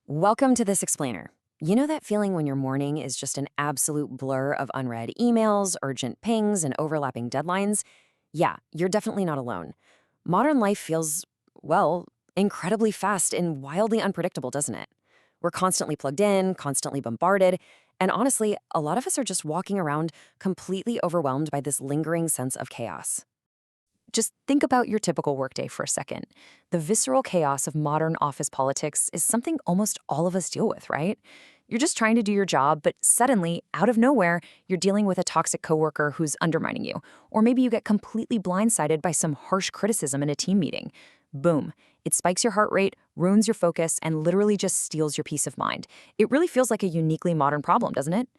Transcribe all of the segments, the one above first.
Welcome to This Explainer. You know that feeling when your morning is just an absolute blur of unread emails, urgent pings, and overlapping deadlines? Yeah, you're definitely not alone. Modern life feels, well, incredibly fast and wildly unpredictable, doesn't it? We're constantly plugged in, constantly bombarded, and honestly, a lot of us are just walking around completely overwhelmed by this lingering sense of chaos. Just think about your typical workday for a second. The visceral chaos of modern office politics is something almost all of us deal with, right? You're just trying to do your job, but suddenly, out of nowhere, you're dealing with a toxic coworker who's undermining you. Or maybe you get completely blindsided by some harsh criticism in a team meeting. Boom. It spikes your heart rate, ruins your focus, and literally just steals your peace of mind. It really feels like a uniquely modern problem, doesn't it?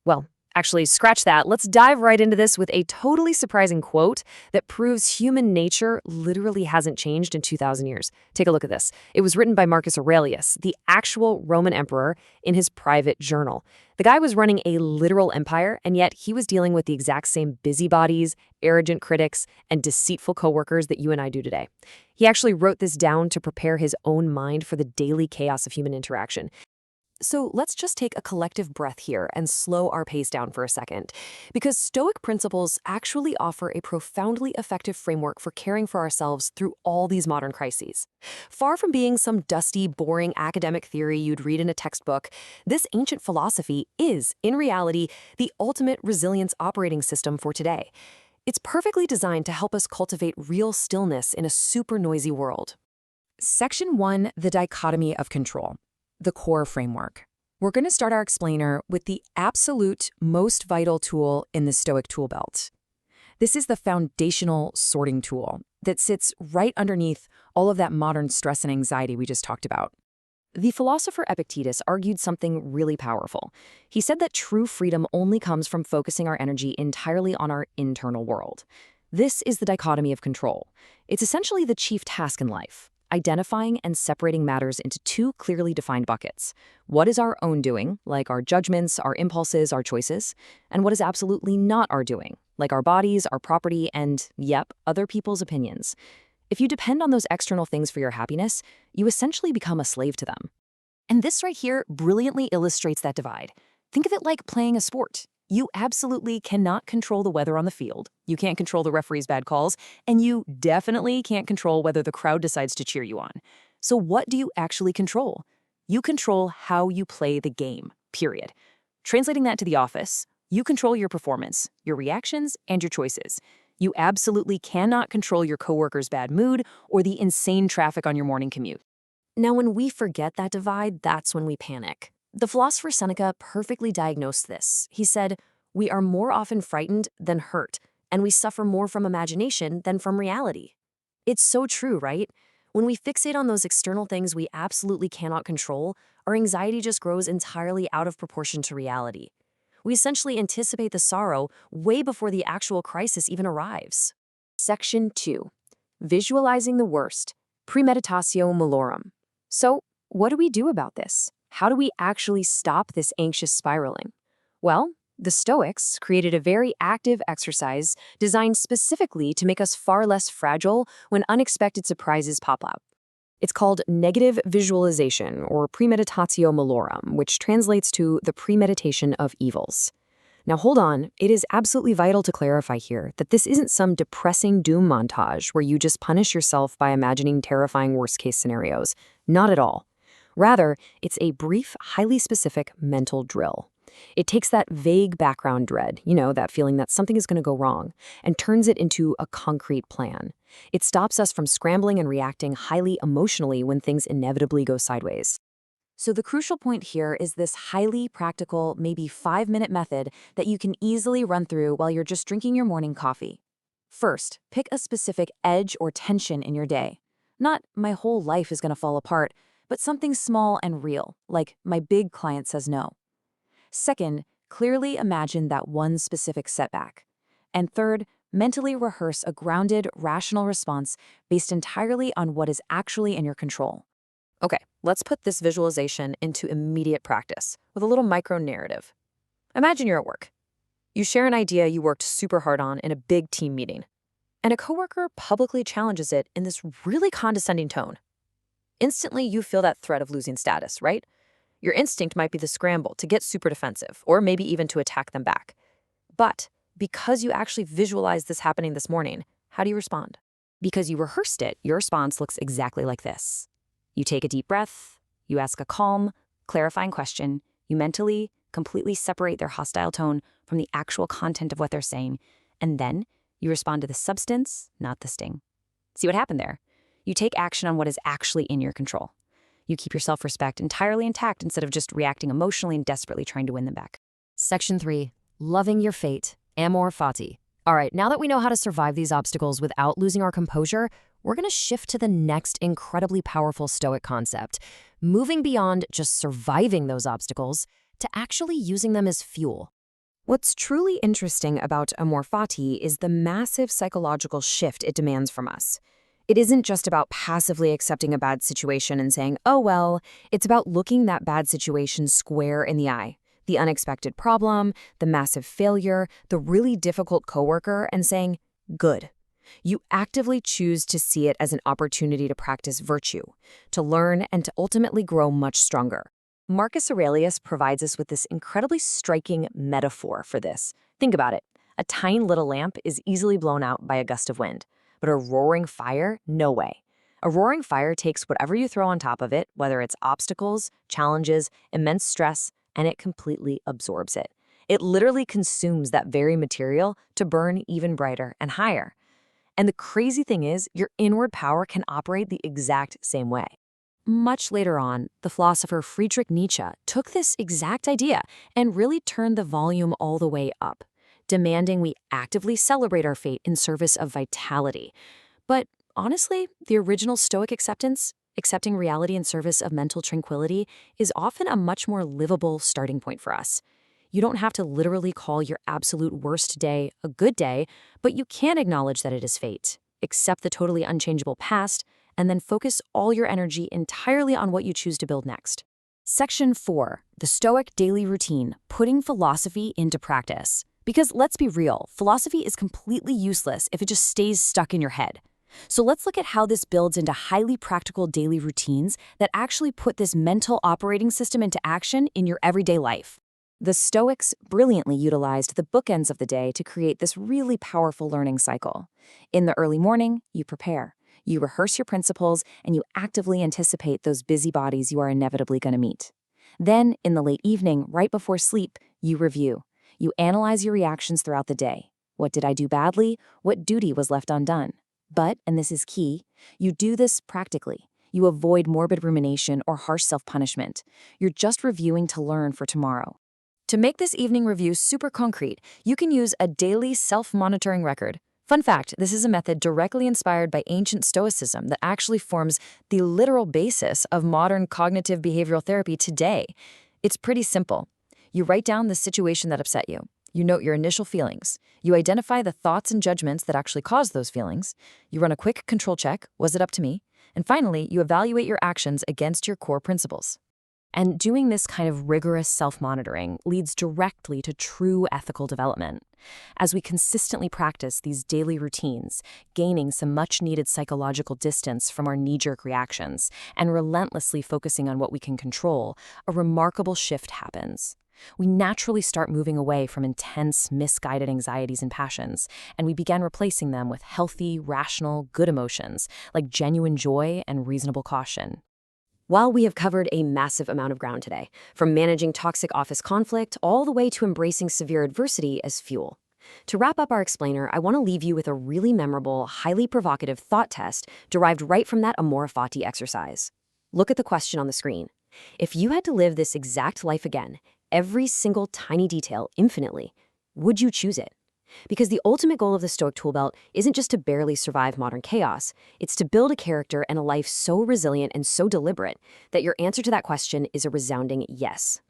Well, actually, scratch that. Let's dive right into this with a totally surprising quote that proves human nature literally hasn't changed in 2,000 years. Take a look at this. It was written by Marcus Aurelius, the actual Roman emperor, in his private journal. The guy was running a literal empire, and yet he was dealing with the exact same busybodies, arrogant critics, and deceitful coworkers that you and I do today. He actually wrote this down to prepare his own mind for the daily chaos of human interaction. So let's just take a collective breath here and slow our pace down for a second, because Stoic principles actually offer a profoundly effective framework for caring for ourselves through all these modern crises. Far from being some dusty, boring academic theory you'd read in a textbook, this ancient philosophy is, in reality, the ultimate resilience operating system for today. It's perfectly designed to help us cultivate real stillness in a super noisy world. Section 1, the dichotomy of control. The core framework. We're going to start our explainer with the absolute most vital tool in the Stoic tool belt. This is the foundational sorting tool that sits right underneath all of that modern stress and anxiety we just talked about. The philosopher Epictetus argued something really powerful. He said that true freedom only comes from focusing our energy entirely on our internal world. This is the dichotomy of control. It's essentially the chief task in life. Identifying and separating matters into two clearly defined buckets. What is our own doing, like our judgments, our impulses, our choices, and what is absolutely not our doing, like our bodies, our property, and, yep, other people's opinions. If you depend on those external things for your happiness, you essentially become a slave to them. And this right here brilliantly illustrates that divide. Think of it like playing a sport. You absolutely cannot control the weather on the field, you can't control the referee's bad calls, and you definitely can't control whether the crowd decides to cheer you on. So what do you actually control? You control how you play the game, period. Translating that to the office, you control your performance, your reactions, and your choices. You absolutely cannot control your coworker's bad mood or the insane traffic on your morning commute. Now, when we forget that divide, that's when we panic. The philosopher Seneca perfectly diagnosed this. He said, "We are more often frightened than hurt, and we suffer more from imagination than from reality." It's so true, right? When we fixate on those external things we absolutely cannot control, our anxiety just grows entirely out of proportion to reality. We essentially anticipate the sorrow way before the actual crisis even arrives. Section 2. Visualizing the worst. Premeditatio malorum. So, what do we do about this? How do we actually stop this anxious spiraling? Well, the Stoics created a very active exercise designed specifically to make us far less fragile when unexpected surprises pop up. It's called negative visualization, or premeditatio malorum, which translates to the premeditation of evils. Now hold on, it is absolutely vital to clarify here that this isn't some depressing doom montage where you just punish yourself by imagining terrifying worst-case scenarios. Not at all. Rather, it's a brief, highly specific mental drill. It takes that vague background dread, that feeling that something is going to go wrong, and turns it into a concrete plan. It stops us from scrambling and reacting highly emotionally when things inevitably go sideways. So the crucial point here is this highly practical, maybe 5-minute method that you can easily run through while you're just drinking your morning coffee. First, pick a specific edge or tension in your day. Not "my whole life is going to fall apart," but something small and real, like "my big client says no." Second, clearly imagine that one specific setback. And third, mentally rehearse a grounded, rational response based entirely on what is actually in your control. Okay, let's put this visualization into immediate practice with a little micro-narrative. Imagine you're at work. You share an idea you worked super hard on in a big team meeting, and a coworker publicly challenges it in this really condescending tone. Instantly, you feel that threat of losing status, right? Your instinct might be the scramble to get super defensive, or maybe even to attack them back. But because you actually visualized this happening this morning, how do you respond? Because you rehearsed it, your response looks exactly like this. You take a deep breath, you ask a calm, clarifying question, you mentally, completely separate their hostile tone from the actual content of what they're saying, and then you respond to the substance, not the sting. See what happened there? You take action on what is actually in your control. You keep your self-respect entirely intact instead of just reacting emotionally and desperately trying to win them back. Section 3. Loving your fate. Amor fati. All right, now that we know how to survive these obstacles without losing our composure, we're going to shift to the next incredibly powerful Stoic concept, moving beyond just surviving those obstacles to actually using them as fuel. What's truly interesting about amor fati is the massive psychological shift it demands from us. It isn't just about passively accepting a bad situation and saying, oh well, it's about looking that bad situation square in the eye. The unexpected problem, the massive failure, the really difficult coworker, and saying, good. You actively choose to see it as an opportunity to practice virtue, to learn, and to ultimately grow much stronger. Marcus Aurelius provides us with this incredibly striking metaphor for this. Think about it. A tiny little lamp is easily blown out by a gust of wind, but a roaring fire, no way. A roaring fire takes whatever you throw on top of it, whether it's obstacles, challenges, immense stress, and it completely absorbs it. It literally consumes that very material to burn even brighter and higher. And the crazy thing is, your inward power can operate the exact same way. Much later on, the philosopher Friedrich Nietzsche took this exact idea and really turned the volume all the way up, demanding we actively celebrate our fate in service of vitality. But honestly, the original Stoic acceptance, accepting reality in service of mental tranquility, is often a much more livable starting point for us. You don't have to literally call your absolute worst day a good day, but you can acknowledge that it is fate, accept the totally unchangeable past, and then focus all your energy entirely on what you choose to build next. Section 4. The Stoic Daily Routine, Putting Philosophy into Practice. Because let's be real, philosophy is completely useless if it just stays stuck in your head. So let's look at how this builds into highly practical daily routines that actually put this mental operating system into action in your everyday life. The Stoics brilliantly utilized the bookends of the day to create this really powerful learning cycle. In the early morning, you prepare. You rehearse your principles, and you actively anticipate those busybodies you are inevitably going to meet. Then, in the late evening, right before sleep, you review. You analyze your reactions throughout the day. What did I do badly? What duty was left undone? But, and this is key, you do this practically. You avoid morbid rumination or harsh self-punishment. You're just reviewing to learn for tomorrow. To make this evening review super concrete, you can use a daily self-monitoring record. Fun fact, this is a method directly inspired by ancient Stoicism that actually forms the literal basis of modern cognitive behavioral therapy today. It's pretty simple. You write down the situation that upset you. You note your initial feelings. You identify the thoughts and judgments that actually caused those feelings. You run a quick control check, was it up to me? And finally, you evaluate your actions against your core principles. And doing this kind of rigorous self-monitoring leads directly to true ethical development. As we consistently practice these daily routines, gaining some much-needed psychological distance from our knee-jerk reactions, and relentlessly focusing on what we can control, a remarkable shift happens. We naturally start moving away from intense, misguided anxieties and passions, and we begin replacing them with healthy, rational, good emotions, like genuine joy and reasonable caution. While we have covered a massive amount of ground today, from managing toxic office conflict all the way to embracing severe adversity as fuel. To wrap up our explainer, I want to leave you with a really memorable, highly provocative thought test derived right from that amor fati exercise. Look at the question on the screen. If you had to live this exact life again, every single tiny detail infinitely, would you choose it? Because the ultimate goal of the Stoic tool belt isn't just to barely survive modern chaos, it's to build a character and a life so resilient and so deliberate that your answer to that question is a resounding yes.